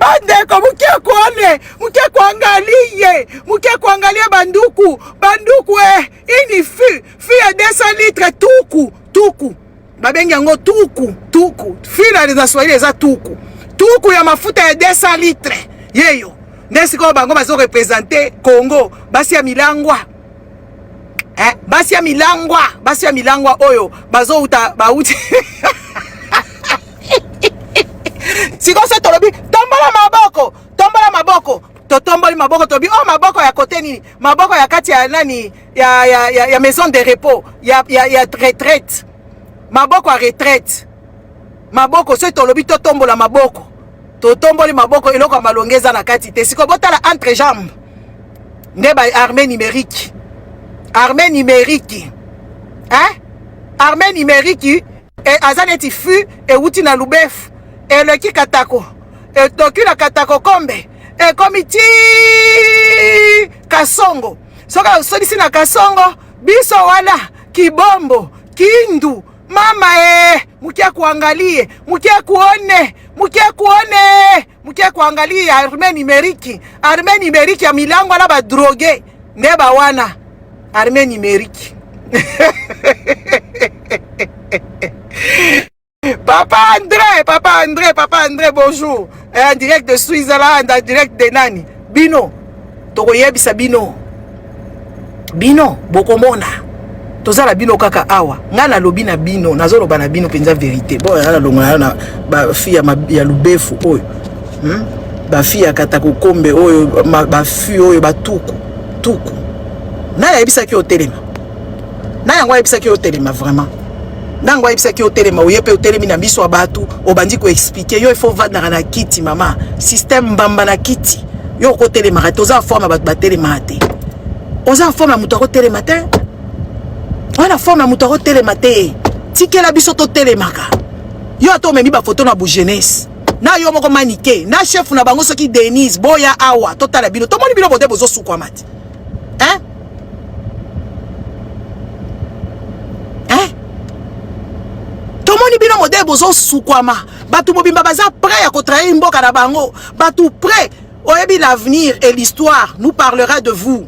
bandeko mukia kuangalia banduku ini fi ya 200 litres tuku babengi yango tuku fi na za Swahili za tuku ya mafuta ya 200 litres yeyo nesi ko bango bazo représenter Congo basi ya milangwa basi ya milangwa oyo bazo uta bauti siko se tolobi tombola maboko totomboli maboko tobi maboko ya kote nini maboko ya kati ya nani ya maison de repos ya retraite maboko ya retraite maboko se tolobi totombola maboko totomboli maboko eloko malongeza na kati te siko botala entre jambes nde ba armée numérique armée numérique et azaneti fu et wuti na lubefu et le katako et toki na katako kombe et komiti kasongo soka solisi na kasongo biso wala kibombo kindu mama mukia kuangalie mukia kuangalie armée numérique ya milango na ba drogué neba wana armée numérique Papa André, bonjour. En direct de Switzerland, en direct de Nani. Bino, tokoyebisa bino. Bino, bokomona. Tozala bino kaka awa. Ngana lobi na bino, nazolo bana bino penza vérité. Bon, ngana longa na ba fille ya lubefu oyo. Ba fille ya katako kombe oyo, ba fille oyo ba tuku. Na yebisa ki otelema. Na yango yebisa ki otelema vraiment. Nangwa yebisa ki otelema oyepe otelemi na biso abatu obandi ko expliquer yo il faut vendre na kiti mama système mbamba na kiti yo ko telema toza forme ba telema te oza forme muto ko telema te ona forme muto ko telema te tikela biso to telemaka yo to memi ba photo na bu jeunesse na yo moko manike na chef na bango soki Denise boya awa totala bino to moni bino bote bozo sukwa mati Tomoni bino modèle bozo sukwama batu mobimba baza prêt à kotrahi mboka na bango batu prêt oyebi l'avenir et l'histoire nous parlera de vous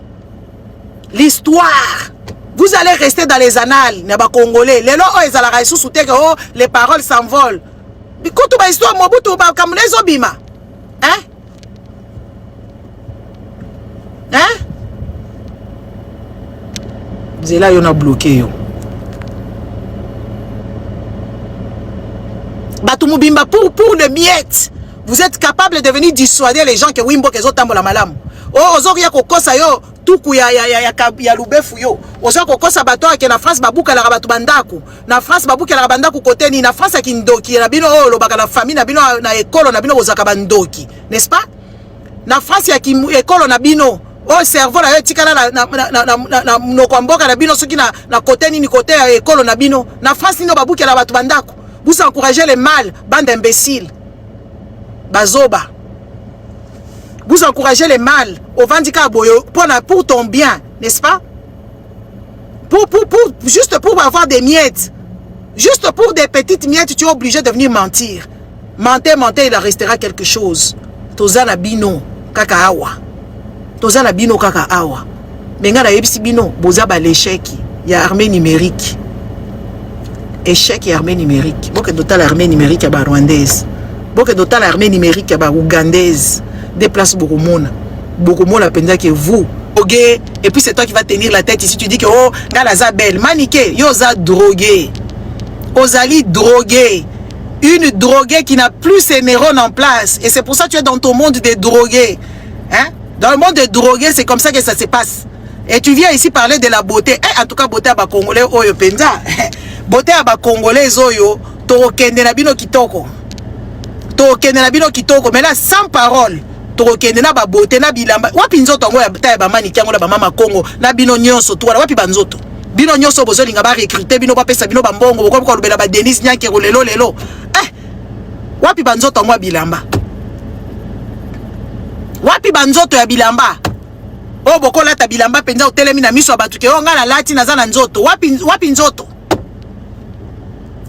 l'histoire vous allez rester dans les annales na ba congolais lelo o ezalaka isusu te que les paroles s'envolent bikutu ba histoire mobutu ba kamulezo bima zela yo na bloqué yo Batumubimba pour le miette. Vous êtes capable de venir dissuader les gens que Wimbo kezo tambola malamu. Ozoria kokosa yo tuku ya lubefu yo. Ozoria kokosa bato ke na France babuka la batu bandaku. Na France babuka la bandaku côté ni na France kindoki na bino lobaka na famille na bino na école na bino bozaka bandoki. N'est-ce pas? Na France ya école na bino cerveau la yo tikala na nokwamboka na bino soki na côté ni côté ya école na bino. Na France ni babuka la batu bandaku. Vous encouragez les mâles, bande d'imbéciles. Bazoba. Vous encouragez les mâles au Vandika Boyo pour ton bien, n'est-ce pas? Juste pour avoir des miettes. Juste pour des petites miettes, tu es obligé de venir mentir. Mentez, il en restera quelque chose. Tozana bino kaka awa. Tozana bino kaka awa. Benga yebisi bino bozaba l'échec. Il y a armée numérique. Échec et armée numérique. Boke dotal armée numérique ya ba rwandaise. Boke dotal armée numérique ya ba ougandaise. Déplace beaucoup monde penza que vous. Ok. Et puis c'est toi qui vas tenir la tête ici. Tu dis que oh, galaza belle. Maniké, yo za drogué. Ozali drogué. Une droguée qui n'a plus ses neurones en place. Et c'est pour ça que tu es dans ton monde des drogués. Hein? Dans le monde des drogués, c'est comme ça que ça se passe. Et tu viens ici parler de la beauté. En tout cas, beauté à ba Congolais, oyo penza. Beauté à ba Congolais, oyo. Tokende na bino kitoko. Tokende na bino kitoko. Mais là, sans parole. Tokende na ba beauté na bilamba. Wapi nzoto ngo ya taye ba mani kiango na ba mama Congo. Na bino nyonso tuwa. Wapi ba nzoto. Bino nyonso bozo linga ba recruter. Bino ba pesa bino ba mbongo. Boko ko lubela ba Denis Nyanke lelo. Wapi ba nzoto ngo ya bilamba. Wapi ba nzoto ya bilamba. Oh boko lata bilamba penza utelemi na miso abatu ke ngala lati na zana nzoto. Wapi nzoto.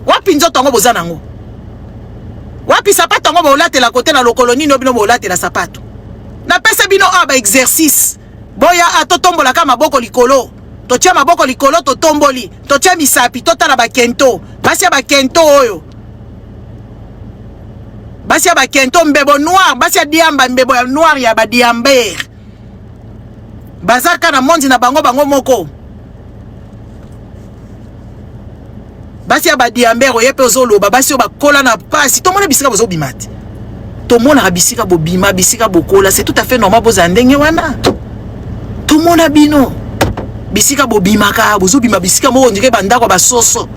Wapi nzoto ngo bozana ngo. Wapi sapato ngo bolate la côté na lokoloni no bino bolate la sapato. Na pesa bino ba exercice. Boya atotombola ka maboko likolo. Totia maboko likolo to tomboli. Totia misapi totala ba kento. Basia ba kento oyo. Basia ba kento mbebo noir, basia diamba mbebo ya noir ya ba diamber. Bazaka na mondi na bango moko. Basia ba diamber oyepe ozoloba basia ba kola na pasi. To mona bisika bozo bimati. To mona bisika bo bima bisika bokola, c'est tout à fait normal boza ndenge wana. To mona bino bisika bo bimaka bozo bima bisika mo ondike bandako ba soso.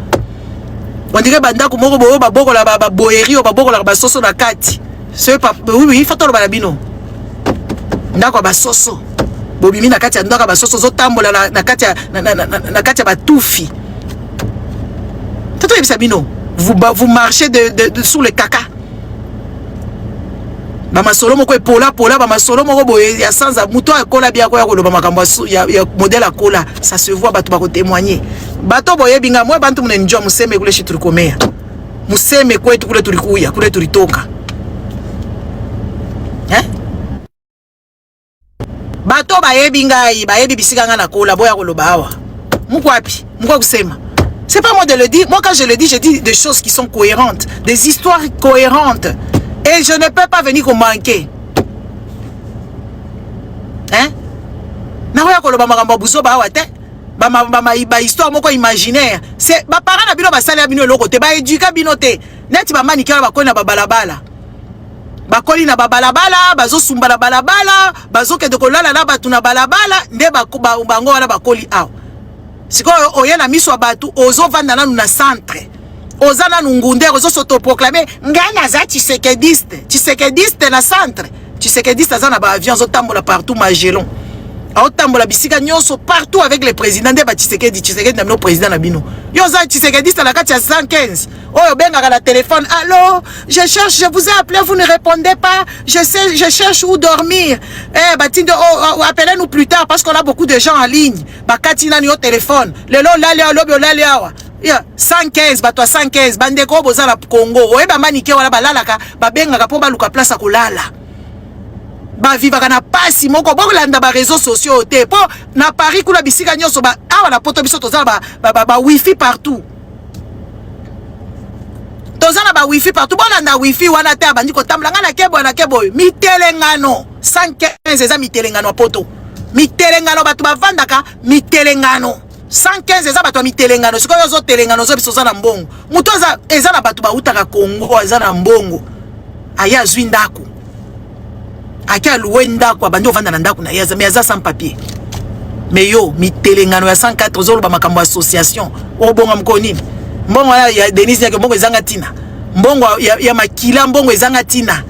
Ondike bandako moko bo ba bokola ba boeri o ba bokola ba soso na kati. C'est pas oui il faut to ba bino. Ndako ba soso. Bo bimi na kati ya ndako ba soso zo tambola na kati ya na kati ya ba tufi. Toto yebisabino, vous marchez sous le caca. Bama solo moko epola bama solo moko boye ya sanza muto akola bia ko ya koloba makambo ya modèle akola, ça se voit bato ba ko témoigner. Bato boye binga moi bantu mune njwa museme kule shiturikomea. Museme kwetu kule tulikuya, kule tulitoka. Bato bayebi ngai, bayebi bisika nga na kola boya koloba awa. Mukwapi? Mukwa kusema. C'est pas moi de le dire. Moi, quand je le dis, je dis des choses qui sont cohérentes. Des histoires cohérentes. Et je ne peux pas venir qu'on manquer. Hein? Naoya koloba makambo buso ba wate. Ba histoire moko imaginaire. C'est ba parents na bino ba sala bino eloko te ba éduka bino te. Neti ba manikela ba kona ba balabala. Ba koli na ba balabala, bazo sumba na balabala, bazo ke de kolala na batu na balabala, nde ba bango wana ba koli aw. Siko oye na miso batu ozo vanda nanu na centre. Ozana nungunde ozo s'autoproclamer ngana za Tshisekediste na centre. Tshisekediste azana ba avion zo tambola partout Magellan. A tambola bisika nyonso partout avec le président de Tshisekedi na no président na bino. Yo za Tshisekediste la kati ya 115. Oyo benga la téléphone. Allô, je cherche, je vous ai appelé, vous ne répondez pas. Je cherche où dormir. Eh, batindo, appelez-nous plus tard parce qu'on a beaucoup de gens en ligne. Bakati nani au téléphone. Lelo lali alobi lali awa. 115 bato 115 bandeko boza na Congo. Oye ba manike wala balalaka ba benga ka po baluka place akolala. Ba vivaka na pasi moko bolanda ba réseaux sociaux te po na Paris kula bisika nyonso ba awa na poto biso toza ba wifi partout. Tozana ba wifi partout bolanda wifi wana te abandi ko tamlanga na kebo mitelengano 115 eza mitelengano poto mitelengano batu bavandaka mitelengano 115 eza batu mitelengano sikoyo zo telengano zo biso na mbongo muto eza na batu bautaka Congo eza na mbongo aya zwindako akia luwenda kwa bandi ovanda na ndako na yaza mais sans papier mais yo mitelengano ya 104 zo ba makambo association obonga mkoni mbongo ya Denise yake mbongo ezanga tina mbongo ya makila mbongo ezanga tina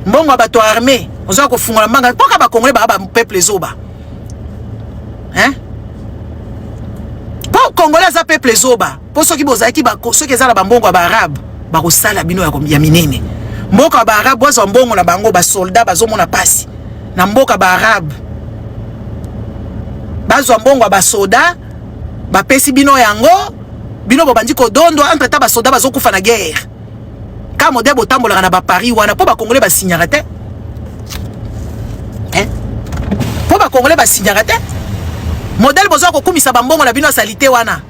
mbongo bato armé ozo ko fungola manga poka ba congolais ba peuple zoba hein po congolais za peuple zoba po soki bozaki ba soki ezala ba mbongo ba arabe ba ko sala bino ya minene mboka ba arabe bozo mbongo na bango ba soldat bazo mona pasi na mboka ba arabe bazo mbongo ba soda ba pesi bino yango bino bobandi ko dondo entre ta ba soda bazo kufa na guerre ka modèle botambola na ba Paris wana po ba congolais ba signara te hein po ba congolais ba signara te modèle bozo ko kumisa ba mbongo na bino salité wana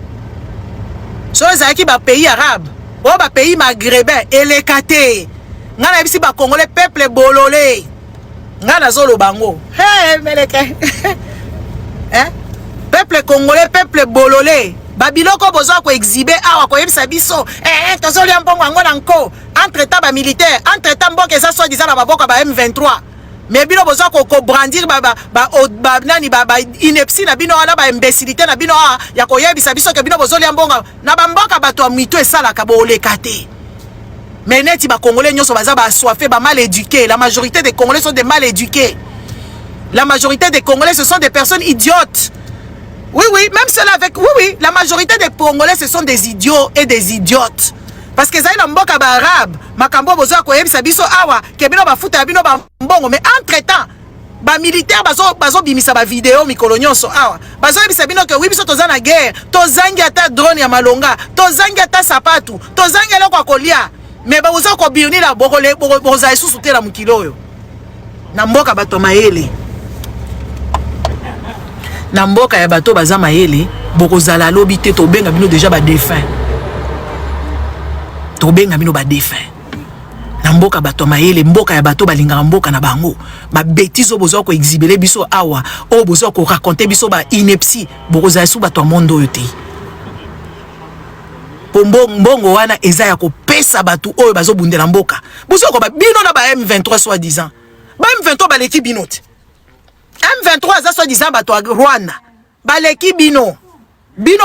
so ezaki ba pays arabe o ba pays maghrébin elekate ngana bisi ba congolais peuple bololé ngana zolo bango hey meleke hein peuple congolais peuple bololé babiloko bozo ko exhiber awa ko yebisa biso tozoli mbongo ngo na nko entre temps ba militaire entre temps mboka eza so disant na maboko ba M23 mais bino bozo ko brandir ba nani ba ineptie na bino ala ba imbécilité na bino ya ko yebisa biso ke bino bozoli mbongo na ba mboka bato a mito esala ka bolekate mais neti ba congolais nyoso baza ba assoiffé ba mal éduqués. La majorité des congolais sont des mal éduqués. La majorité des congolais ce sont des personnes idiotes. Oui, même cela avec... Oui, la majorité des Congolais, ce sont des idiots et des idiotes. Parce que ça y est, mboka ba arabe, makambo bozo ko yebisa biso awa, ke bino ba futa bino ba mbongo, mais entre-temps, ba militaire bazo bimisa ba vidéo mikolo nyonso awa. Bazo yebisa bino ke oui biso toza na guerre, tozangi ata drone ya malonga, tozangi ata sapatu, tozangi eloko kolia. mais ba oza ko birni la bokole boza isusu te la mukilo yo na mboka bato mayele na mboka ya bato baza mayele bokozala lobi te to benga bino déjà ba défunt to benga bino ba défunt na mboka bato mayele mboka ya bato balinga mboka na bango ba bêtise bozo ko exhiber biso awa o bozo ko raconter biso ba ineptie bokozala su bato mondo yo te mbongo wana eza ya kopesa batu oyo bazobundela mboka bosoko ba bino na ba M23 soi-disant ba M23 baleki bino te M23 za soi-disant bato a Rwanda baleki bino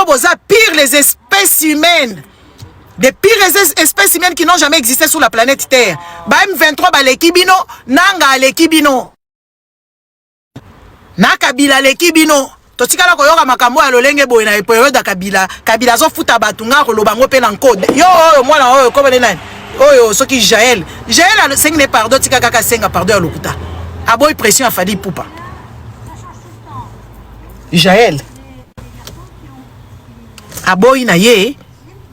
boza pire les espèces humaines des pires espèces humaines qui n'ont jamais existé sur la planète Terre ba M23 baleki bino nanga aleki bino na Kabila leki bino totikala koyoka makambo ya lolenge boye na période ya Kabila zo futa batunga koloba ngo pe na code yo oyo mwana oyo ko bene nani oyo soki Jaël a sengi pardon tika kaka senga pardon ya lokuta aboy pression afali pupa Jaël aboy na ye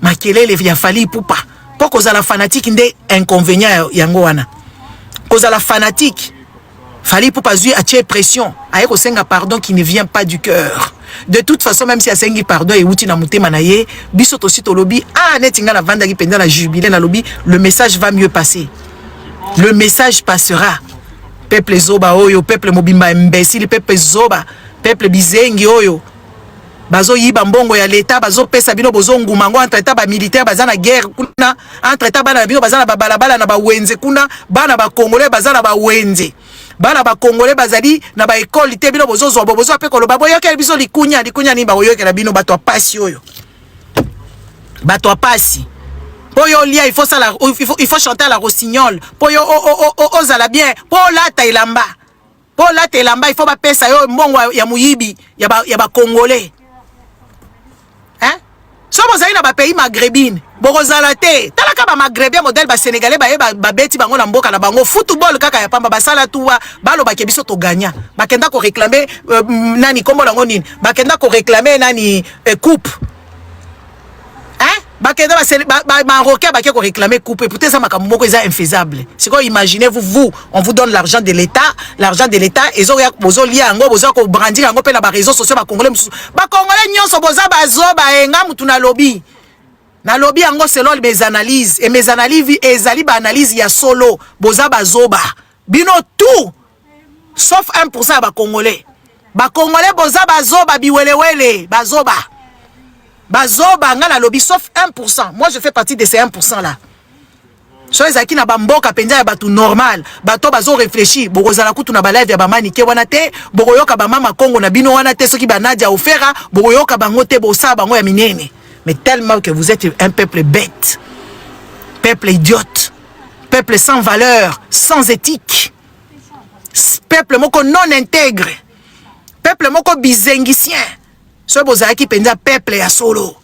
makelele ya fali pupa poko za la fanatique nde inconvénient yango wana koza la fanatique Fali pour pas jouer à tirer pression. Aïe, senga pardon qui ne vient pas du cœur. De toute façon, même si a sengi pardon et outi na mouté manaye, bisot aussi to lobby, ah, netinga la vanda qui pendant la jubilé na lobby, le message va mieux passer. Le message passera. Peuple zoba oyo, peuple mobimba imbécile, peuple zoba, peuple bizengi oyo. Bazo yiba mbongo ya l'état, bazo pesa bino bozo ngumango entre état ba militaire bazana guerre kuna, entre état bana bino bazana ba balabala na ba wenze kuna, bana ba congolais bazana ba wenze. Bana ba congolais bazali na ba école te bino bozo zo bozo pe ko lo babo yoke biso likunya ni ba yoke na bino bato apasi oyo. Bato apasi. Po yo lia il faut chanter à la rossignol. Po yo ozala bien, po lata elamba. Po lata elamba il faut ba pesa yo mbongo ya muyibi ya ba congolais. Hein? So bozali na ba pays maghrébine. Borozala te. Talaka ba maghrébien modèle ba sénégalais ba beti bango na mboka na bango football kaka ya pamba basala tuwa balo ba kebiso to gagna. Bakenda ko réclamer nani kombo lango nini? Bakenda ko réclamer nani coupe. Hein? Bakenda ba marocain ba ko réclamer coupe. Peut-être ça makambo moko eza infaisable. C'est quoi imaginez-vous on vous donne l'argent de l'État ezo ya bozo lia ngo bozo ko brandir ngo pe na ba réseaux sociaux ba congolais mususu. Ba congolais nyonso boza bazoba enga mutu na lobby. Na lobby yango selon mes analyses et mes analyses ezali ba analyse ya solo boza bazoba bino tout sauf 1% ba congolais boza bazoba biwelewele bazoba nga na lobby sauf 1%. Moi je fais partie de ces 1% là. So ezaki na bamboka penza ya batu normal bato bazo réfléchir bokozala kutu na ba live ya ba manike wana te bokoyoka ba mama Kongo na bino wana te soki ba Nadia Ofera bokoyoka bango te bosa bango ya minene. Mais tellement que vous êtes un peuple bête, peuple idiote, peuple sans valeur, sans éthique, peuple moko non intègre, peuple moko bizengicien. Ce bozaki penza peuple ya solo.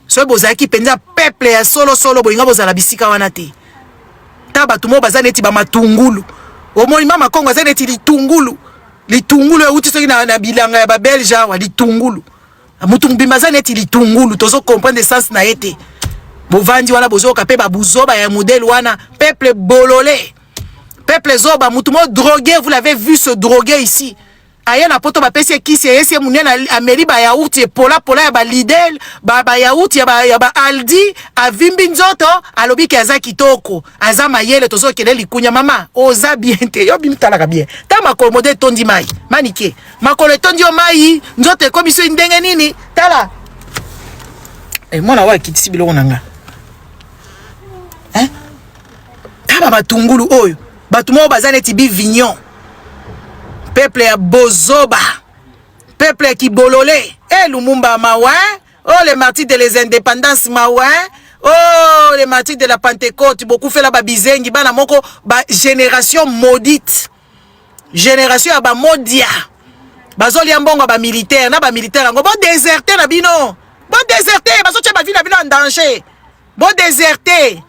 Ce bozaki penza peuple ya solo boinga bozala bisika wana te. Taba tumo bazaneti ba matungulu. Omoni mama Kongo bazaneti litungulu. Litungulu uti soki na bilanga ya ba Belge wa litungulu. Mutumbimbaza neti litungulu tozo comprendre sens na été. Bovandi wana bozo kapé ba buzoba ya modèle wana peuple bololé. Peuple zoba mutumo drogué, vous l'avez vu se droguer ici. Aya na poto ba pesi kisi ese munena ameli ba yaourt e pola ya ba Lidl, ba yaourt ya ba Aldi, avimbi nzoto, alobi ki aza kitoko, aza mayele tozo kele likunya mama, oza bien te, yo bimtalaka bien. Ta makolo modèle tondi mai, manike. Makolo tondi o mai, nzoto komiso ndenge nini? Tala. Mwana wa kitisi biloko nanga. Hein? Taba matungulu oyo, batumo bazane tibi vignon. Peuple ya bozoba, peuple qui bololé, Lumumba mawa, oh les martyrs de les indépendances mawa, oh les martyrs de la Pentecôte, beaucoup fait la babizengi, bana moko ba génération maudite, génération ba modia, bazoli ambongo ba militaire, na ba militaire ngo bon déserté na bino, bon déserté, baso tcha ba vie na bino en danger, bon déserté.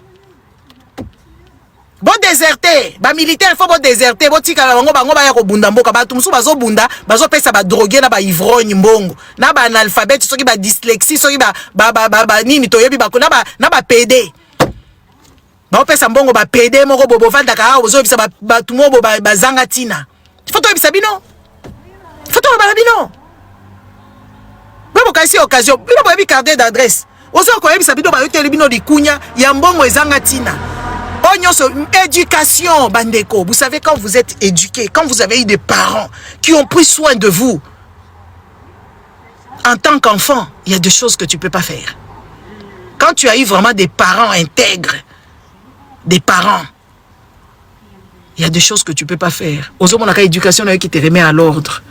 Bon déserté, ba militaire faut bon déserté, bon tika bango ba ya ko bunda mboka ba tumsu bazo bunda, bazo pesa ba droguer na ba ivrogne mbongo, na ba analphabète soki ba dyslexie soki ba nini toyebi ba na ba PD. Ba pesa mbongo ba pede moko bobo vanda ka ozo bisa ba tumo bo ba zanga tina. Foto bisa bino. Foto ba bino. Ba kasi occasion. Bino ba bi carte d'adresse. Ozo ko bisa bino ba yote bino dikunya ya mbongo ezanga tina. Éducation, bandeko. Vous savez, quand vous êtes éduqué, quand vous avez eu des parents qui ont pris soin de vous, en tant qu'enfant, il y a des choses que tu ne peux pas faire. Quand tu as eu vraiment des parents intègres, des parents, il y a des choses que tu ne peux pas faire. Aux hommes, on a éducation qui te remet à l'ordre.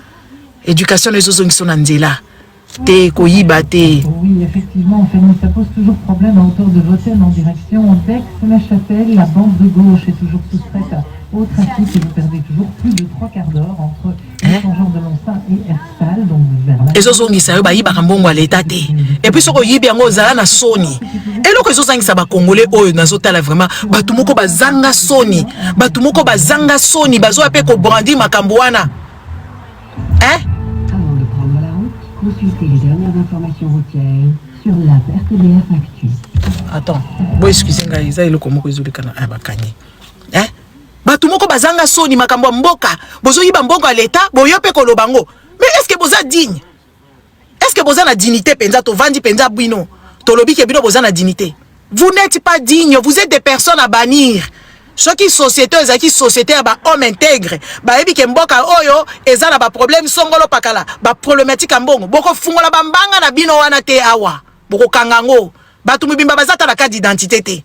Éducation, les autres qui sont en là. Oui, effectivement, ça pose toujours problème à hauteur de Vaucelles en direction d'Aix-la-Chapelle. La bande de gauche est toujours toute prête au trafic et vous perdez toujours plus de 3 quarts d'heure entre Saint-Jean de Lonsa et Herstal. Donc vers la... Et ce sont les bambongo à l'état. Et puis ce qu'on y bien na Sony. Et donc ce sont les Congolais oh nazotala vraiment batumoko bazanga Sony, batumoko bazanga Sony, bazo ape ko brandi makamboana. Hein? Consultez les dernières informations routières sur la RTBF Actu. Attends, bon excusez-moi, ils le comment ils kana bakani. Hein? Batumoko bazanga Sony makambo mboka, bozo yiba mbongo à l'état, boyo pe ko lobango. Mais est-ce que boza digne? Est-ce que boza na dignité penza to vandi penza bino? To lobi ke bino boza na dignité. Vous n'êtes pas digne, vous êtes des personnes à bannir. Ceux qui société ezaki société ba homme intègre ba ebi ke mboka oyo ezala ba problème songolo pakala ba problématique mbongo boko fungola bambanga na bino wana te awa boko kangango batu mibimba bazata la carte d'identité te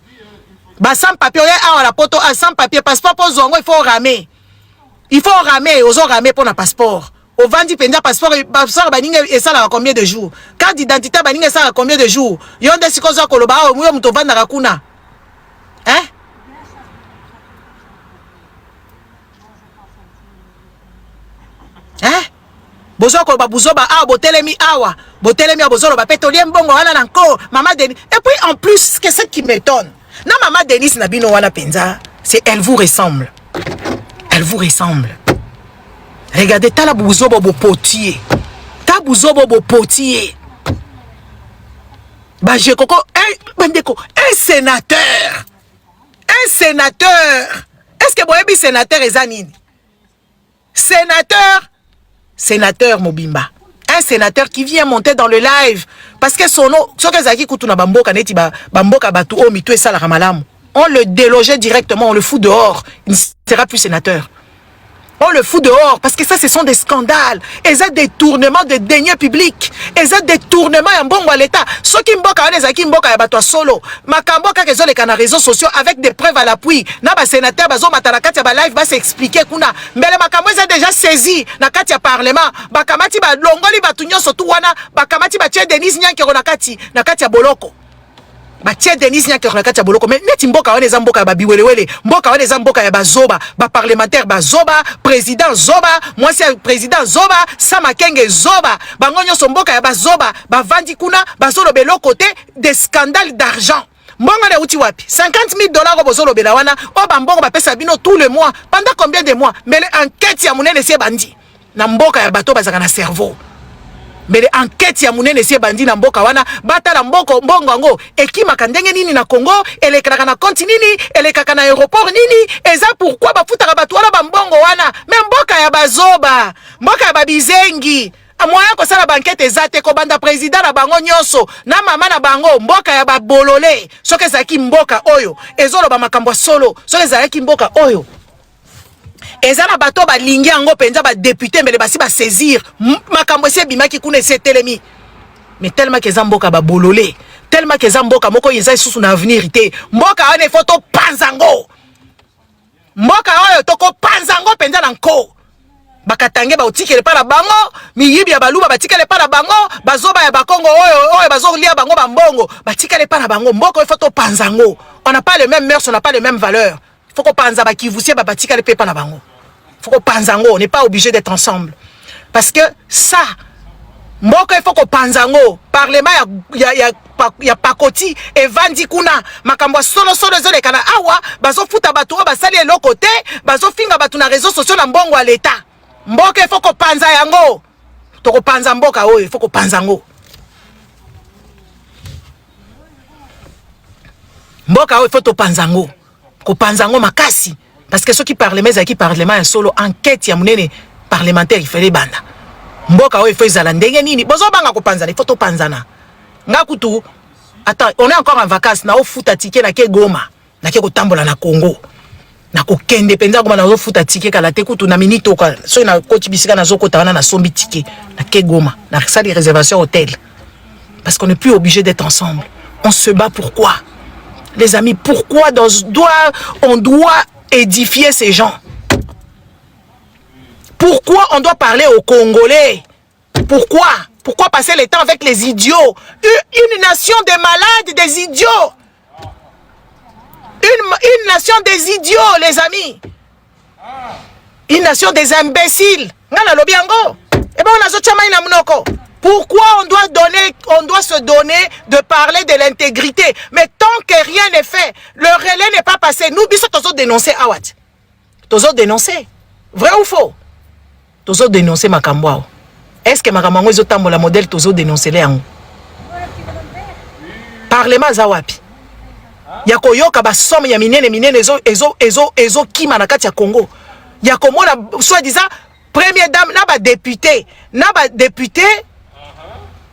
ba sans papier awa la poto a sans papier passeport pour zongo il faut ramer ozo ramer pour na passeport au vandi penda passeport passeport baninga esala combien de jours carte d'identité baninga esala combien de jours yonde sikozo koloba o muyo muto vanda kakuna hein. Hein? Bozoko ba buzoba ah botelemi awa botelemi abozolo ba petolie mbongo wana nanko maman Denis et puis en plus qu'est-ce qui m'étonne na maman Denis na bino wana penza c'est elle vous ressemble regardez ta la buzobo bo potier ta buzobo bo potier ba je koko bandeko un sénateur est-ce que boyebi sénateur ezanini sénateur Mobimba. Un sénateur qui vient monter dans le live. Parce que son nom, on le délogeait directement, on le fout dehors. Il ne sera plus sénateur. On le fout dehors parce que ça, ce sont des scandales. Et ça, des tournements de deniers publics. Et ça, des tournements en bon à l'État. Ceux qui mboka, on les mboka, y solo. Makamboka, qu'ils ont les réseaux sociaux avec des preuves à l'appui. Naba sénateur, bazo matalakati, ba live, va s'expliquer kuna. Mais les makambo, ils ont déjà saisi. Nakati ya parlement. Bakamati, ba longoli, ba tunyo, sotu wana. Bakamati, ba tche Denis Nyan, kero nakati. Nakati ya boloko. Ba tie Denis nya kero nakati ya boloko mais neti mboka wana eza mboka ya babiwelewele mboka wana eza mboka ya bazoba ba parlementaire bazoba président zoba mwasi ya président zoba Sama Kenge zoba bango nyonso mboka ya bazoba bavandi kuna bazolo belo côté des scandales d'argent mbongo na uti wapi 50 000 $ bozolo bela wana o bambongo bapesa bino tous les mois pendant combien de mois mais l'enquête ya munene sie bandi na mboka ya bato bazaka na cerveau. Mais l'enquête ya munene sie bandi na mboka wana bata la mboko mbongo ngo ekimaka ndenge nini na Congo elekaka na konti nini elekaka na aéroport nini eza pourquoi bafutaka bato wana bambongo wana mais mboka ya bazoba mboka ya babizengi moyen ko sala banquete ezate ko banda président na bango nyonso na mama na bango mboka ya babolole soki ezalaki mboka oyo ezoloba makambo solo soki ezalaki mboka oyo ezana bato balingi yango penza ba député mbele basi ba saisir makambo ese bimaki kuna ese telemi mais tellement que zamboka ba bololé tellement que zamboka moko yeza isusu na avenir te mboka wana photo panzango mboka oyo toko panzango penza na nko bakatange ba utikele pa na bango miyibi ya baluba batikele pa na bango bazoba ya bakongo oyo bazolia bango bambongo batikele pa na bango mboka photo panzango on n'a pas les mêmes mœurs on n'a pas les mêmes valeurs. Faut qu'on pense à qui vous siez babatika les pépas na bango. Faut qu'on pense en on n'est pas obligé d'être ensemble. Parce que ça, mboka il faut qu'on pense en haut. Parlement ya pakoti et vandi kuna makambo solo zole kana awa bazo futa batu basali l'autre côté bazo finga batu na réseaux sociaux na mbongo à l'état. Mboka il faut qu'on pense yango. To ko panza mboka oyo il faut qu'on pense en haut. Mboka oyo il faut to pense en haut. ko panzango makasi parce que ceux qui parlement za qui parlement solo enquête ya munene parlementaire il fallait banda mboka oyo faut zala ndenge nini bozo banga ko panzana il faut to panzana nga kutu. Attends, on est encore en vacances na ofuta ticket na ke Goma na ke ko tambola na Congo na ko kende penza Goma na ofuta ticket kala te kutu na minito ka so na ko tibisika na zoko tawana na sombi ticket na ke Goma na ça des réservations hôtel parce qu'on n'est plus obligé d'être ensemble. On se bat pourquoi? Les amis, pourquoi on doit édifier ces gens? Pourquoi on doit parler aux Congolais? Pourquoi passer le temps avec les idiots? Une nation de malades, des idiots. Une nation des idiots, les amis. Une nation des imbéciles. Pourquoi on doit se donner de parler de l'intégrité? Mais tant que rien n'est fait, le relais n'est pas passé. Nous, nous sommes dénoncés. Nous sommes dénoncés. Vrai ou faux? Nous sommes dénoncés, Makambouao. Est-ce que Makamangou est un modèle nous sommes dénoncés? Parlement Zawapi. Yako yoka ba somme ya minene ezo kima na kati ya Congo. Yako mona soi-disant première dame na ba député,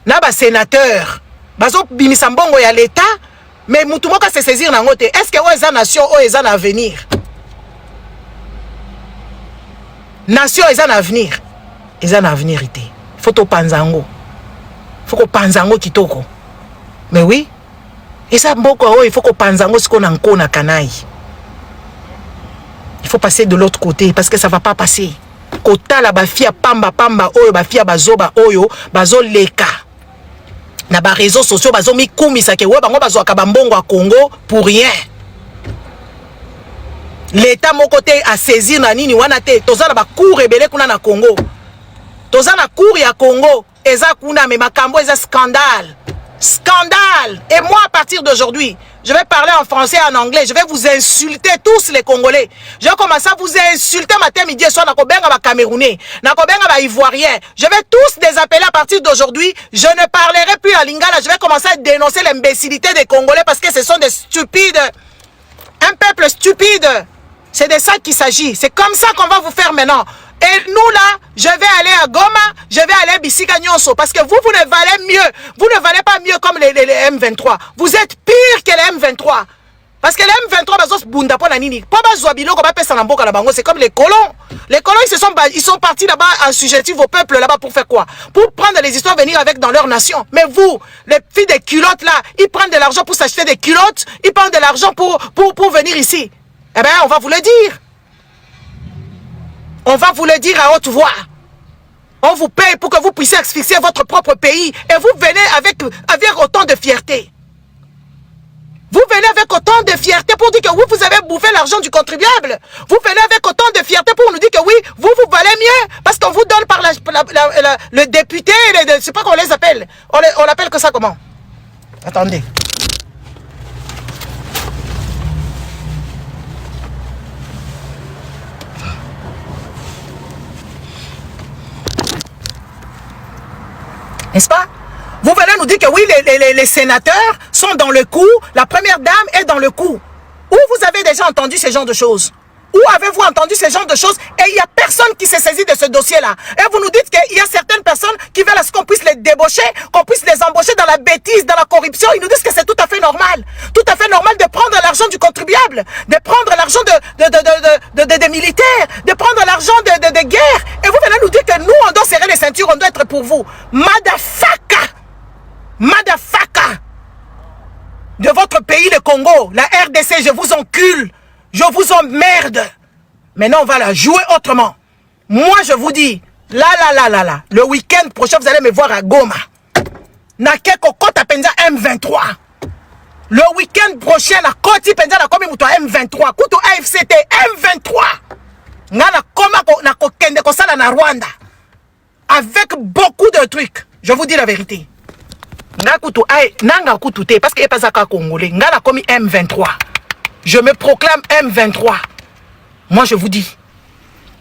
na ba sénateur. Bazo bimisa mbongo ya l'état, mais mutu moka se saisir na ngote. Est-ce que eza nation o eza na avenir? Nation eza na avenir. Eza na avenir ité. Faut to panzango. Faut ko panzango kitoko. Mais oui. Et ça, il faut qu'on pense à ce qu'on a encore na canaille. Il faut passer de l'autre côté parce que ça ne va pas passer. Kota la bafia pamba oyo bafia bazoba oyo bazo leka. Na ba réseaux sociaux bazo mi kumisa ke we bango bazo akabambongo a Congo pour rien. L'état mon côté a saisi na nini wana te toza na ba cour rebelle kuna na Congo. Toza na cour ya Congo eza kuna me makambo eza scandale. Scandale! Et moi, à partir d'aujourd'hui, je vais parler en français et en anglais. Je vais vous insulter tous les Congolais. Je vais commencer à vous insulter matin, midi et soir. Nakobenga ba Camerounais, nakobenga ba Ivoiriens. Je vais tous les appeler à partir d'aujourd'hui. Je ne parlerai plus à Lingala. Je vais commencer à dénoncer l'imbécilité des Congolais parce que ce sont des stupides. Un peuple stupide. C'est de ça qu'il s'agit. C'est comme ça qu'on va vous faire maintenant. Et nous là, je vais aller à Goma, je vais aller à Bissika Nyonso. Parce que vous ne valez mieux. Vous ne valez pas mieux comme les M23. Vous êtes pire que les M23. Parce que les M23, c'est comme les colons. Les colons, ils sont partis là-bas assujettis vos peuples là-bas pour faire quoi? Pour prendre les histoires, venir avec dans leur nation. Mais vous, les filles des culottes là, ils prennent de l'argent pour s'acheter des culottes, ils prennent de l'argent pour venir ici. Eh bien, on va vous le dire. On va vous le dire à haute voix. On vous paye pour que vous puissiez asphyxier votre propre pays. Et vous venez avec autant de fierté. Vous venez avec autant de fierté pour dire que oui, vous avez bouffé l'argent du contribuable. Vous venez avec autant de fierté pour nous dire que oui, vous valez mieux. Parce qu'on vous donne par le député, je ne sais pas comment on les appelle. On l'appelle que ça comment? Attendez. N'est-ce pas? Vous venez nous dire que oui, les sénateurs sont dans le coup, la première dame est dans le coup. Où vous avez déjà entendu ce genre de choses? Où avez-vous entendu ce genre de choses? Et il n'y a personne qui s'est saisi de ce dossier-là. Et vous nous dites qu'il y a certaines personnes qui veulent qu'on puisse les débaucher, qu'on puisse les embaucher dans la bêtise, dans la corruption. Ils nous disent que c'est tout à fait normal. Tout à fait normal de prendre l'argent du contribuable, de prendre l'argent des militaires, de prendre l'argent de guerre. Et vous venez nous dire que nous, on doit serrer les ceintures, on doit être pour vous. Madafaka! Madafaka! De votre pays, le Congo, la RDC, je vous encule. Je vous emmerde. Maintenant, on va la jouer autrement. Moi, je vous dis, là. Le week-end prochain, vous allez me voir à Goma. Nakeko Kota Penza M23. Le week-end prochain, na Koti Penza na komi muto M23. Kuto AFCT M23. Ngana koma na kokende kosala na Rwanda. Avec beaucoup de trucs. Je vous dis la vérité. Nanga kutu te parce que pas zaka congolais. Ngana komi M23. Je me proclame M23. Moi, je vous dis.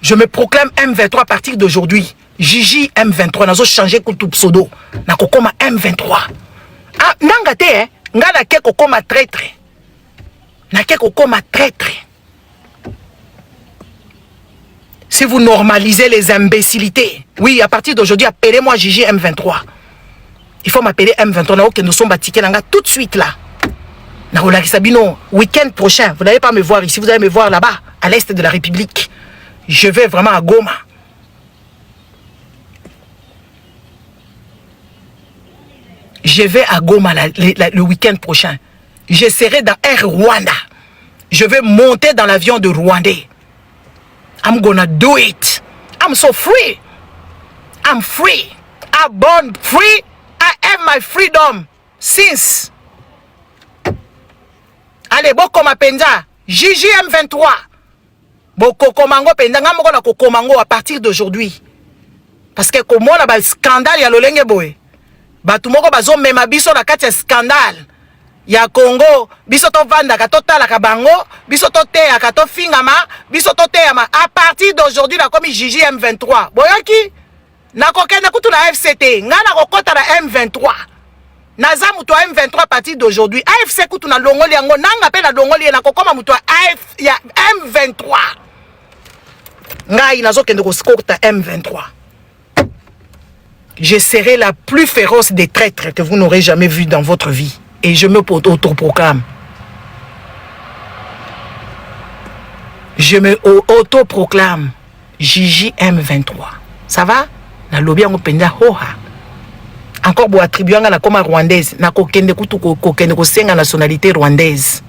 Je me proclame M23 à partir d'aujourd'hui. Gigi M23. Nazo changer kutu pseudo. Nakokoma M23. Ah, nanga te, Ngana ke kokoma traître. Na ke kokoma traître. Si vous normalisez les imbécilités, oui, à partir d'aujourd'hui, appelez-moi Gigi M23. Il faut m'appeler M23. Nous sommes batiqués tout de suite là. Sabino, week-end prochain, vous n'allez pas me voir ici, vous allez me voir là-bas, à l'est de la République. Je vais vraiment à Goma. Je vais à Goma le week-end prochain. Je serai dans Air Rwanda. Je vais monter dans l'avion de Rwandais. I'm gonna do it. I'm so free. I'm free. I'm born free. I have my freedom since. Allez, boko mapenza. Gigi M23. Boko komango penza. Nga moko na kokomango à partir d'aujourd'hui. Parce que comme on a un scandale ya lolenge boy. Batu moko bazo mema biso na kati ya scandale. Ya Congo, biso to vanda ka to tala ka bango, biso to teya ka to fingama, biso to teya ma. À partir d'aujourd'hui na komi Gigi M23. Boyoki na kokenda kutu na FCT, nga na kokota na M23. Naza mutu M23 à partir d'aujourd'hui. AFC kutu na longoli yango nanga pe na longoli na kokoma mutu AF ya M23. Ngai nazo kende ko skota M23. Je serai la plus féroce des traîtres que vous n'aurez jamais vu dans votre vie. Et je me autoproclame. Je me autoproclame Gigi M23. Ça va? Na lobby yango penda hoha. Encore pour attribuer la comme rwandaise. Na kokende kutu kokende kosenga nationalité rwandaise.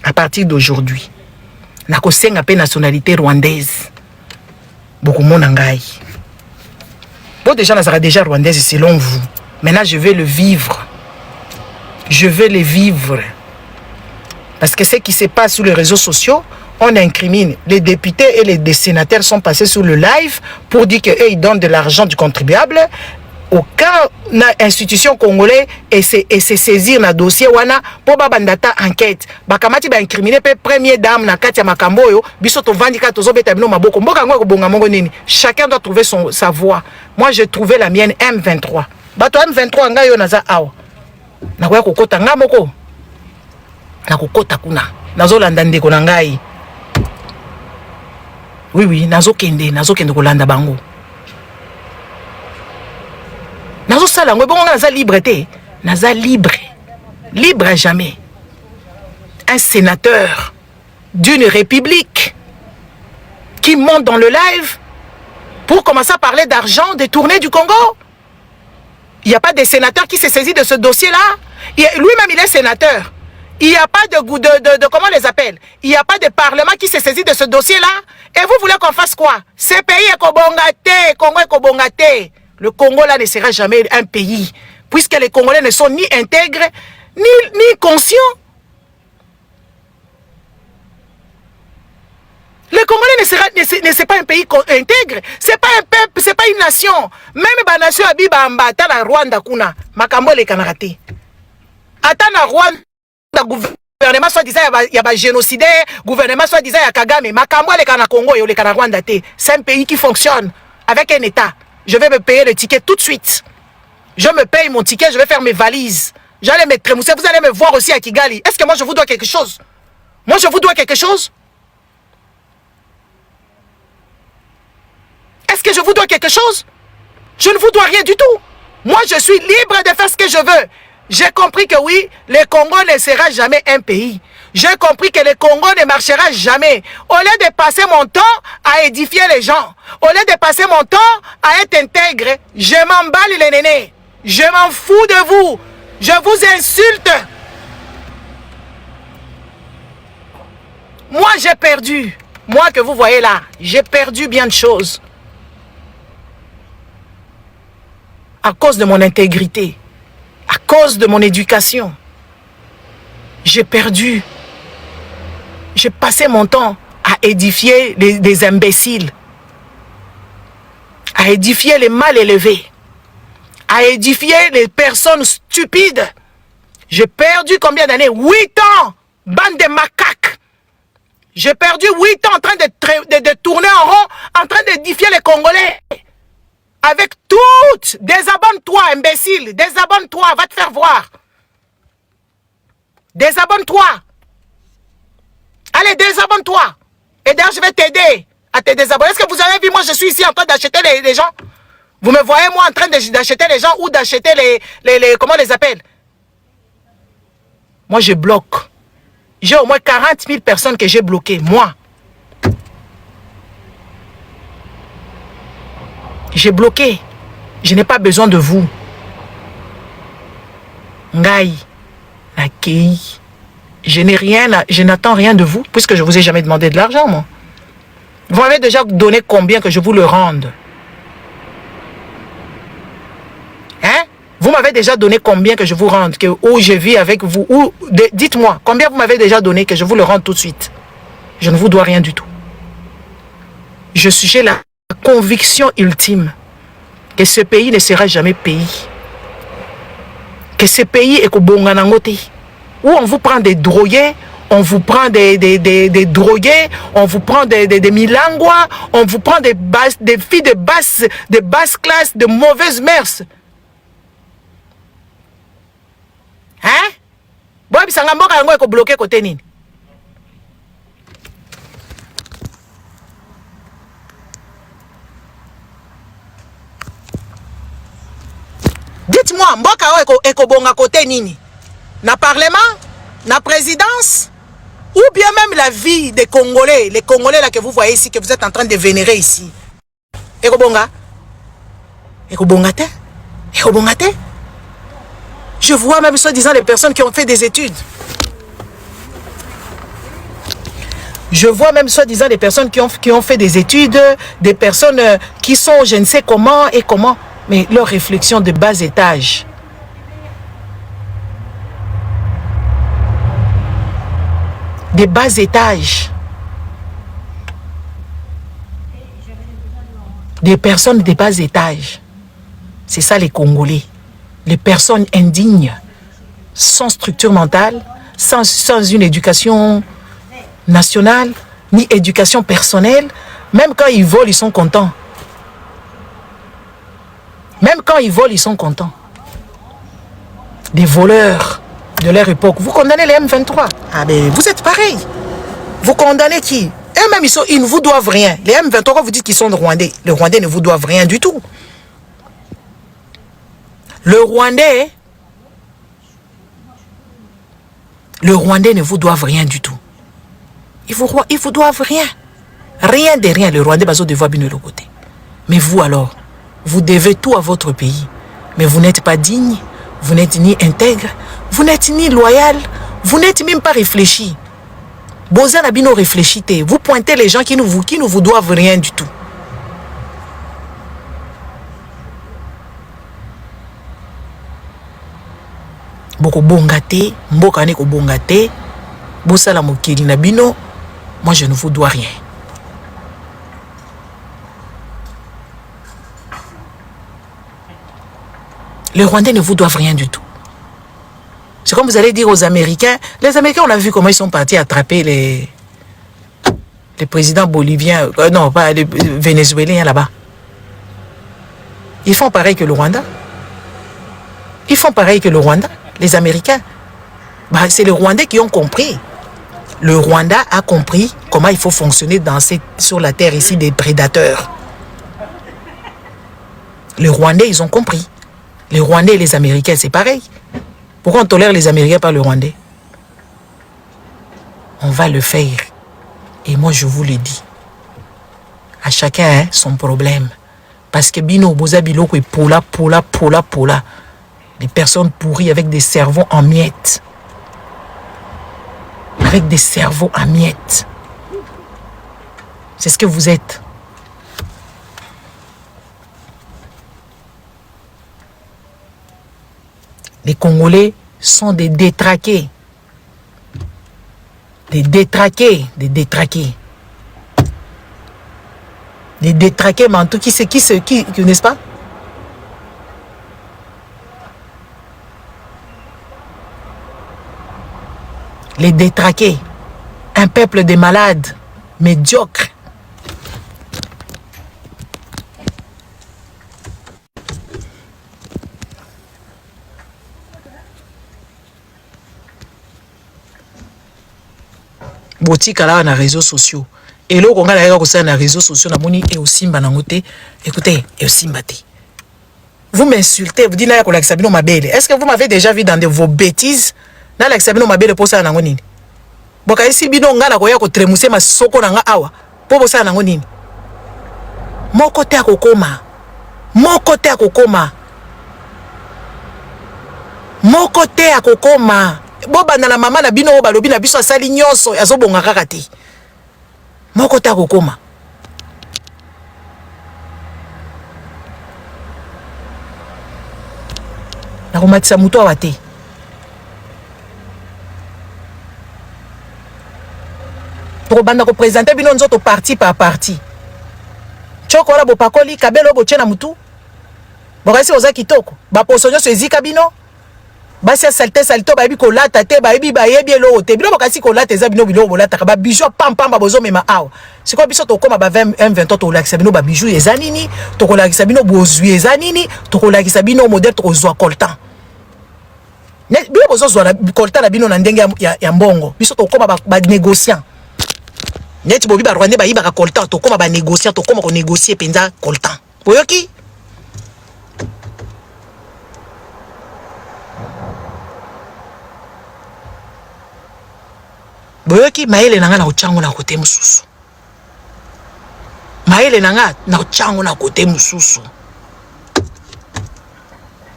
À partir d'aujourd'hui. Na kosenga pe nationalité rwandaise. Beaucoup mon ngai. Bon déjà na sera déjà rwandaise selon vous. Maintenant je vais le vivre. Je vais les vivre. Parce que ce qui se passe sur les réseaux sociaux, on incrimine. Les députés et les sénateurs sont passés sur le live pour dire qu'eux, ils donnent de l'argent du contribuable. Aucun institution congolaise et se saisir na dossier wana pour babandata enquête. Bakamati ba incriminer pe première dame na kati ya makambo yo, biso to vandika to zobeta bino maboko. Mboka ngo bonga mongo nini. Chacun doit trouver sa voie. Moi, j'ai trouvé la mienne M23. Bato M23 nga yo naza awa. Nakoya kokota nga moko. Nakokota kuna. Nazolanda ndeko na ngai. Oui, nazokende kolanda bango. Nazosala ngo bongo naza libre te. Naza libre. Libre à jamais. Un sénateur d'une république qui monte dans le live pour commencer à parler d'argent détourné du Congo. Il n'y a pas de sénateur qui s'est saisi de ce dossier-là. Lui-même, il est sénateur. Il n'y a pas de comment on les appelle? Il n'y a pas de parlement qui s'est saisi de ce dossier-là. Et vous voulez qu'on fasse quoi? Ce pays est kobongate, Congo est kobongate. Le Congo, là, ne sera jamais un pays. Puisque les Congolais ne sont ni intègres, ni conscients. Le Congolais ne c'est pas un pays intègre. C'est pas un peuple, c'est pas une nation. Même la nation Abiba Ambata la Rwanda kuna. Makambo le kanarate. Atana Rwanda gouvernement soit disant il y a génocidaire, gouvernement soit disant il y a Kagame. Makambo le kana Congo et le kana Rwanda te. C'est un pays qui fonctionne avec un État. Je vais me payer le ticket tout de suite. Je me paye mon ticket, je vais faire mes valises. J'allais me trémousser. Vous allez me voir aussi à Kigali. Est-ce que moi je vous dois quelque chose? Moi je vous dois quelque chose? Est-ce que je vous dois quelque chose? Je ne vous dois rien du tout. Moi, je suis libre de faire ce que je veux. J'ai compris que oui, le Congo ne sera jamais un pays. J'ai compris que le Congo ne marchera jamais. Au lieu de passer mon temps à édifier les gens, au lieu de passer mon temps à être intègre, je m'emballe les nénés. Je m'en fous de vous. Je vous insulte. Moi, j'ai perdu. Moi que vous voyez là, j'ai perdu bien de choses. À cause de mon intégrité, à cause de mon éducation, j'ai perdu. J'ai passé mon temps à édifier des imbéciles, à édifier les mal élevés, à édifier les personnes stupides. J'ai perdu combien d'années? 8 ans, bande de macaques. J'ai perdu 8 ans en train de tourner en rond, en train d'édifier les Congolais. Avec toutes, désabonne-toi, imbécile, désabonne-toi, va te faire voir. Désabonne-toi. Allez, désabonne-toi. Et d'ailleurs, je vais t'aider à te désabonner. Est-ce que vous avez vu je suis ici en train d'acheter les gens. Vous me voyez, moi, en train d'acheter les gens ou d'acheter les... Comment on les appelle? Moi, je bloque. J'ai au moins 40 000 personnes que j'ai bloquées, moi. J'ai bloqué. Je n'ai pas besoin de vous. Ngai, Nakei. Je n'attends rien de vous, puisque je ne vous ai jamais demandé de l'argent, moi. Vous m'avez déjà donné combien que je vous le rende? Hein? Vous m'avez déjà donné combien que je vous rende, où je vis avec vous? Dites-moi, combien vous m'avez déjà donné que je vous le rende tout de suite? Je ne vous dois rien du tout. Je suis la conviction ultime que ce pays ne sera jamais pays. Que ce pays est au Bonganangote, où on vous prend des drogués, on vous prend des drogués, on vous prend des milangwa, on vous prend des filles de basse classe, de mauvaises mœurs. Hein? Bon, puis ça va bloqué côté nini. Dites-moi, Mboka ekobonga côté nini? Na parlement, na présidence, ou bien même la vie des Congolais, les Congolais là que vous voyez ici, que vous êtes en train de vénérer ici. Ekobonga? Ekobonga te? Ekobonga te? Je vois même soi-disant les personnes qui ont fait des études. Je vois même soi-disant les personnes qui ont fait des études, des personnes qui sont je ne sais comment et comment. Mais leur réflexion de bas étage. Des bas étages. Des personnes de bas étage. C'est ça les Congolais. Les personnes indignes, sans structure mentale, sans une éducation nationale, ni éducation personnelle. Même quand ils volent, ils sont contents. Même quand ils volent, ils sont contents. Des voleurs de leur époque. Vous condamnez les M23. Ah ben, vous êtes pareil. Vous condamnez qui? Eux-mêmes, ils ne vous doivent rien. Les M23, vous dites qu'ils sont Rwandais. Les Rwandais ne vous doivent rien du tout. Le Rwandais ne vous doivent rien du tout. Ils vous doivent rien. Rien de rien. Le Rwandais, bazo devoir bien le côté. Mais vous alors, vous devez tout à votre pays. Mais vous n'êtes pas digne, vous n'êtes ni intègre, vous n'êtes ni loyal, vous n'êtes même pas réfléchi. Boza Nabino réfléchité. Vous pointez les gens qui ne vous doivent rien du tout. Boko bongate, mboka ne ko bongate, bosala mokili nabino, moi je ne vous dois rien. Les Rwandais ne vous doivent rien du tout. C'est comme vous allez dire aux Américains. Les Américains, on a vu comment ils sont partis attraper les présidents boliviens. Non, pas les Vénézuéliens là-bas. Ils font pareil que le Rwanda. Ils font pareil que le Rwanda, les Américains. Bah, c'est les Rwandais qui ont compris. Le Rwanda a compris comment il faut fonctionner sur la terre ici des prédateurs. Les Rwandais, ils ont compris. Les Rwandais et les Américains, c'est pareil. Pourquoi on tolère les Américains par le Rwandais? On va le faire. Et moi, je vous le dis. À chacun son problème. Parce que Bino, Boza Biloko et Pola. Des personnes pourries avec des cerveaux en miettes. Avec des cerveaux en miettes. C'est ce que vous êtes. Les Congolais sont des détraqués. Des détraqués. Des détraqués mentaux. Qui, n'est-ce pas? Les détraqués. Un peuple de malades, médiocres. Botika là, on a réseaux sociaux. Et là, on a les réseaux sociaux, et aussi, écoutez, et aussi, vous m'insultez, vous dites, est-ce que vous m'avez déjà vu dans vos bêtises? Na la sabino mabele posa nango nini? Boka isi bino ngana koya ko tremuse masoko nanga awa. Po posa nango nini? Moko te akokoma. Moko te akokoma. Moko te akokoma. Boba na mama na bino balobi na biso asali nyonso azobonga kaka te. Moko te akokoma. Na komatisa muto awa te. Pour banda ko présenter bino nzoto parti par parti. Choko la bo pakoli kabelo bo tchena mutu. Borasi oza kitoko. Ba posonyo so ezika bino. Basi salte ba bi ko lata te ba bi ba yebi elo te. Bino bokasi ko lata eza bino bilo bo lata ba bijou pam pam ba bozo mema awa. Siko biso to koma ba 20 20 to lakisa bino ba bijou eza nini, to ko lakisa bino bozui eza nini, to ko lakisa bino modèle to ko zwa coltan. Ne bino bozo zwa na coltan na bino na ndenge ya mbongo. Biso to koma ba négociant. Neti bobi ba Rwanda ba yiba coltan to koma ba négociant to koma ko négocier penza coltan. Boyoki? Boyoki maele nanga na ochango na kote mususu. Maele nanga na ochango na kote mususu.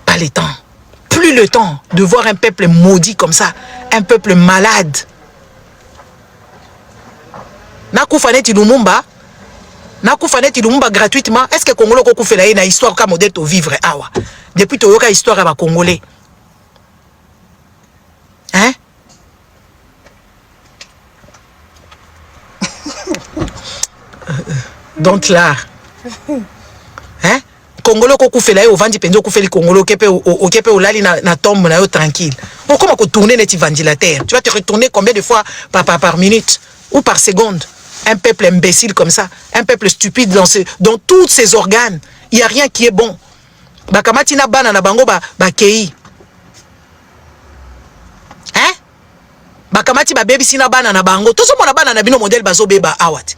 Pas le temps. Plus le temps de voir un peuple maudit comme ça, un peuple malade. Nakufa neti Lumumba gratuitement. Est-ce que Congolais ko kufela na histoire ka modèle to vivre awa? Depuis to yoka histoire ba Congolais. Hein? Donc là. Hein? Congolais ko kufela au vandi penzo kufeli Congolais okepe olali na tombe na yo tranquille. On comment ko tourner neti ventilateur? Tu vas te retourner combien de fois par minute ou par seconde? Un peuple imbécile comme ça, un peuple stupide dans tous ses organes. Il n'y a rien qui est bon. Bakamati na bana na bango ba kei. Hein? Bakamati ba baby sina bana na bango. Tout ce monde bana na bino modèle bazo beba awat.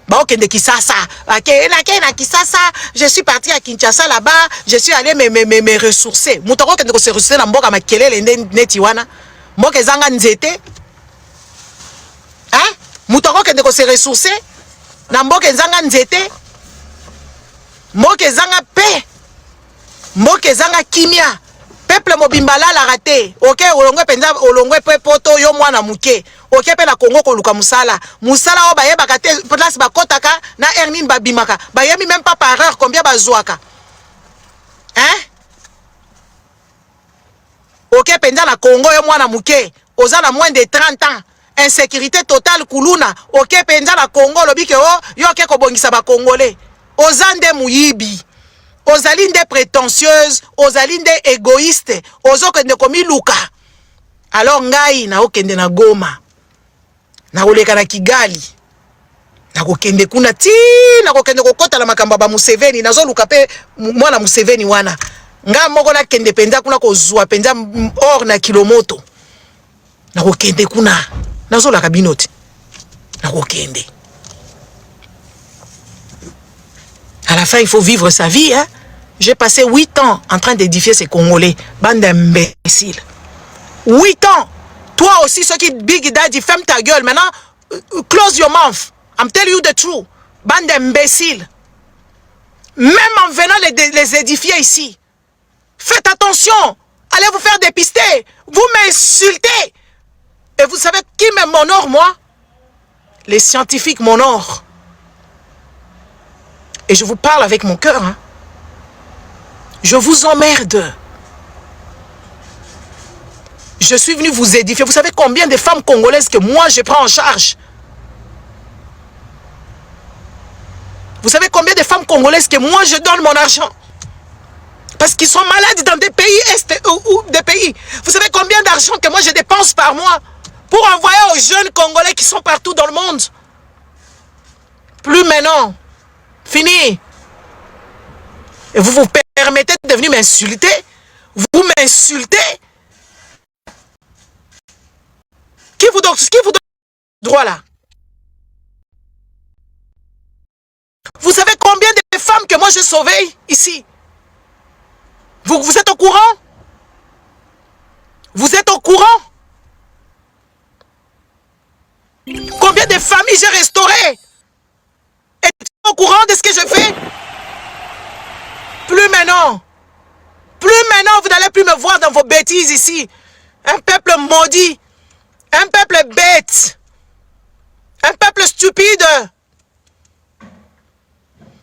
Ba okende Kisasa. Na Kisasa, je suis parti à Kinshasa là-bas, je suis allé me ressourcer. Mutoko kende ko se ressourcer na mboka makelele neti wana. Mboka ezanga nzete. Hein? Moutoko kende ko se ressourcer na mboka ezanga nzete, mboka ezanga paix, mboka ezanga kimia, peuple mobimba la raté. OK, olongwe penza olongwe pe poto yo mwana muke. OK pe na Congo ko luka musala o baye bakate place bakotaka na ernin babimaka bayemi même pas par heure combien bazwaka. Hein? OK penza na Congo yo mwana muke oza na moins de 30 ans. Insécurité totale kuluna. OK penza na Congo lobi ke yo ke ko bongisa ba Congolais. Ozande muyibi. Ozali nde prétentieuse, ozali nde égoïste, ozokende komi luka. Alors ngai na okende na Goma. Na oleka na Kigali. Na kokende kuna ti na kokende kokota la makamba ba Museveni nazo luka pe mwana Museveni wana. Nga moko na kende penza kuna kozwa penza or na kilomoto. Na kokende kuna nazo la kabinote. Na kokende. À la fin, il faut vivre sa vie. Hein? J'ai passé 8 ans en train d'édifier ces Congolais. Bande d'imbéciles. 8 ans. Toi aussi, ceux qui big daddy, ferme ta gueule. Maintenant, close your mouth. I'm telling you the truth. Bande d'imbéciles. Même en venant les édifier ici. Faites attention. Allez vous faire dépister. Vous m'insultez. Et vous savez qui m'honore, moi? Les scientifiques m'honorent. Et je vous parle avec mon cœur. Hein. Je vous emmerde. Je suis venu vous édifier. Vous savez combien de femmes congolaises que moi je prends en charge? Vous savez combien de femmes congolaises que moi je donne mon argent? Parce qu'ils sont malades dans des pays est ou des pays. Vous savez combien d'argent que moi je dépense par mois pour envoyer aux jeunes Congolais qui sont partout dans le monde? Plus maintenant. Fini. Et vous vous permettez de venir m'insulter? Vous m'insultez? Qui vous donne droit là? Vous savez combien de femmes que moi j'ai sauvées ici? Vous êtes au courant? Vous êtes au courant? Combien de familles j'ai restaurées? Êtes-vous au courant de ce que je fais? Plus maintenant. Plus maintenant, vous n'allez plus me voir dans vos bêtises ici. Un peuple maudit. Un peuple bête. Un peuple stupide.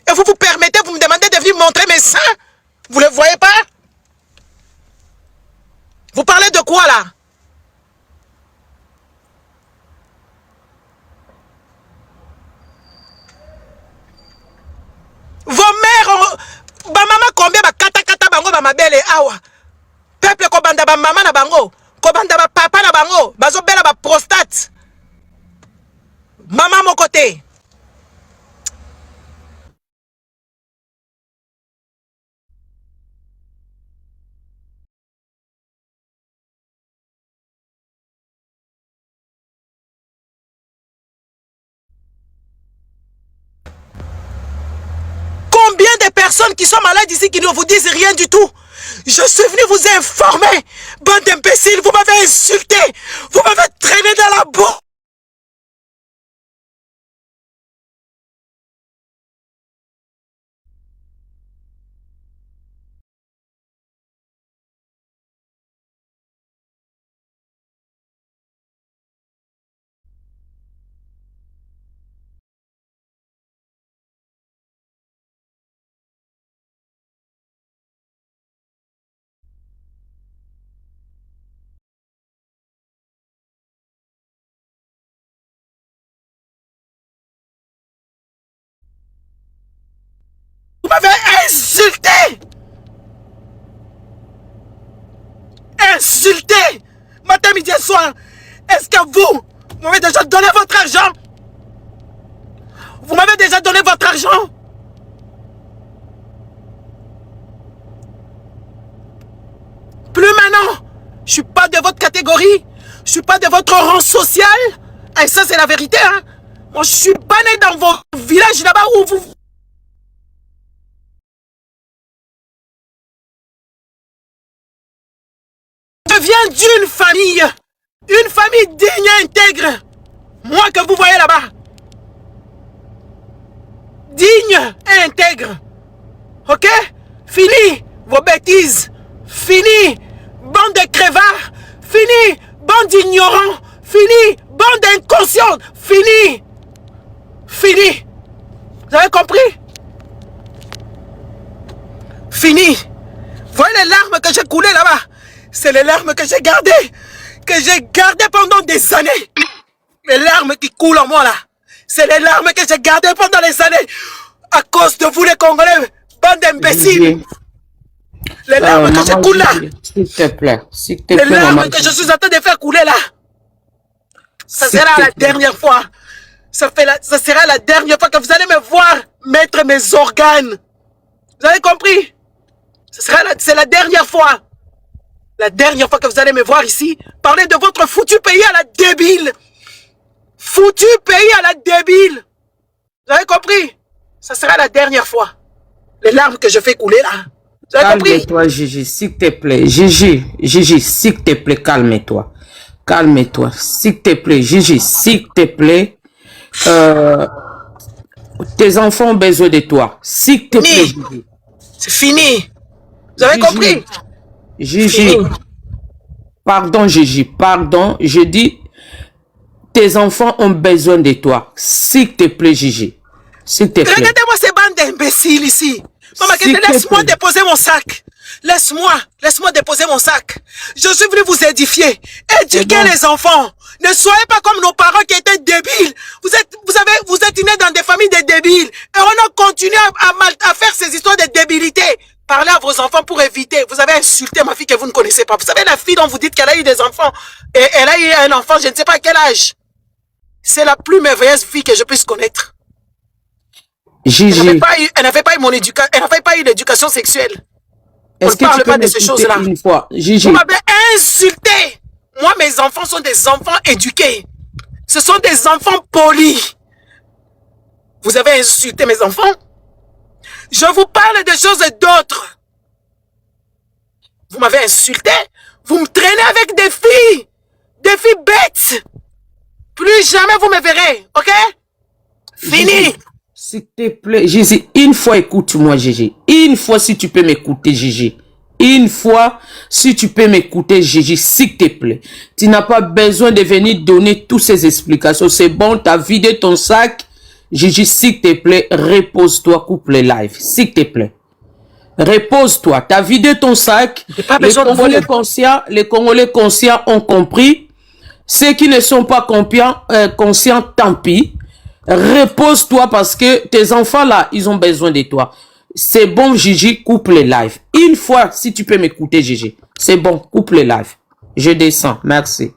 Et vous vous permettez, vous me demandez de venir montrer mes seins? Vous ne le voyez pas? Vous parlez de quoi là? Vos mères, ba maman combien ba kata kata bango ba mabele awa. Peuple ko banda ba maman na bango, ko banda ba papa na bango, bazo bela ba prostate. Maman mon côté. Combien de personnes qui sont malades ici qui ne vous disent rien du tout? Je suis venu vous informer. Bande d'imbéciles, vous m'avez insulté. Vous m'avez traîné dans la boue. Vous m'avez insulté. Insulté. Matin, midi et soir. Est-ce que vous m'avez déjà donné votre argent? Vous m'avez déjà donné votre argent? Plus maintenant. Je suis pas de votre catégorie. Je suis pas de votre rang social. Et ça, c'est la vérité. Hein? Moi, je suis pas né dans vos villages là-bas où vous... Je viens d'une famille. Une famille digne et intègre. Moi que vous voyez là-bas. Digne et intègre. Ok? Fini vos bêtises. Fini, bande de crevards. Fini, bande d'ignorants. Fini, bande d'inconscients. Fini. Fini. Vous avez compris? Fini. Voyez les larmes que j'ai coulées là-bas. C'est les larmes que j'ai gardées. Que j'ai gardées pendant des années. Les larmes qui coulent en moi là. C'est les larmes que j'ai gardées pendant les années. À cause de vous les Congolais. Bande d'imbéciles. Les larmes que je coule là. S'il te plaît. S'il te Les plaît, larmes maman. que je suis en train de faire couler là. Ça sera la dernière fois. Ça sera la dernière fois que vous allez me voir mettre mes organes. Vous avez compris? C'est la dernière fois. La dernière fois que vous allez me voir ici, parler de votre foutu pays à la débile. Foutu pays à la débile. Vous avez compris? Ça sera la dernière fois. Les larmes que je fais couler là. Vous avez compris? Calme-toi, Gigi, s'il te plaît. Gigi, s'il te plaît, calme-toi. Calme-toi, s'il te plaît. Gigi, s'il te plaît. Tes enfants ont besoin de toi. S'il te plaît, Gigi. C'est fini. Vous avez compris? Gigi. Fini. Pardon, Gigi. Pardon. Je dis, tes enfants ont besoin de toi. S'il te plaît, Gigi. S'il te plaît. Regardez-moi ces bandes d'imbéciles ici. Maman, laisse-moi déposer mon sac. Laisse-moi déposer mon sac. Je suis venu vous édifier. Éduquer les enfants. Ne soyez pas comme nos parents qui étaient débiles. Vous êtes nés dans des familles de débiles. Et on a continué à faire ces histoires de débilité. Parlez à vos enfants pour éviter. Vous avez insulté ma fille que vous ne connaissez pas. Vous savez, la fille dont vous dites qu'elle a eu des enfants. Et elle a eu un enfant, je ne sais pas à quel âge. C'est la plus merveilleuse fille que je puisse connaître. Gigi. Elle n'avait pas eu l'éducation sexuelle. Est-ce que tu peux de ces choses-là. une fois, Gigi? Vous m'avez insulté. Moi, mes enfants sont des enfants éduqués. Ce sont des enfants polis. Vous avez insulté mes enfants. Je vous parle de choses et d'autres. Vous m'avez insulté. Vous me traînez avec des filles. Des filles bêtes. Plus jamais vous me verrez. Ok? Fini. S'il te plaît, Gigi, une fois écoute-moi, Gigi. Une fois, si tu peux m'écouter, Gigi. Une fois, si tu peux m'écouter, Gigi, s'il te plaît. Tu n'as pas besoin de venir donner toutes ces explications. C'est bon, tu as vidé ton sac. Gigi, s'il te plaît, repose-toi, coupe les live. S'il te plaît. Repose-toi. Tu as vidé ton sac. Les Congolais conscients ont compris. Ceux qui ne sont pas conscients, tant pis. Repose-toi parce que tes enfants là, ils ont besoin de toi. C'est bon, Gigi, coupe les lives. Une fois, si tu peux m'écouter, Gigi. C'est bon, coupe les lives. Je descends. Merci.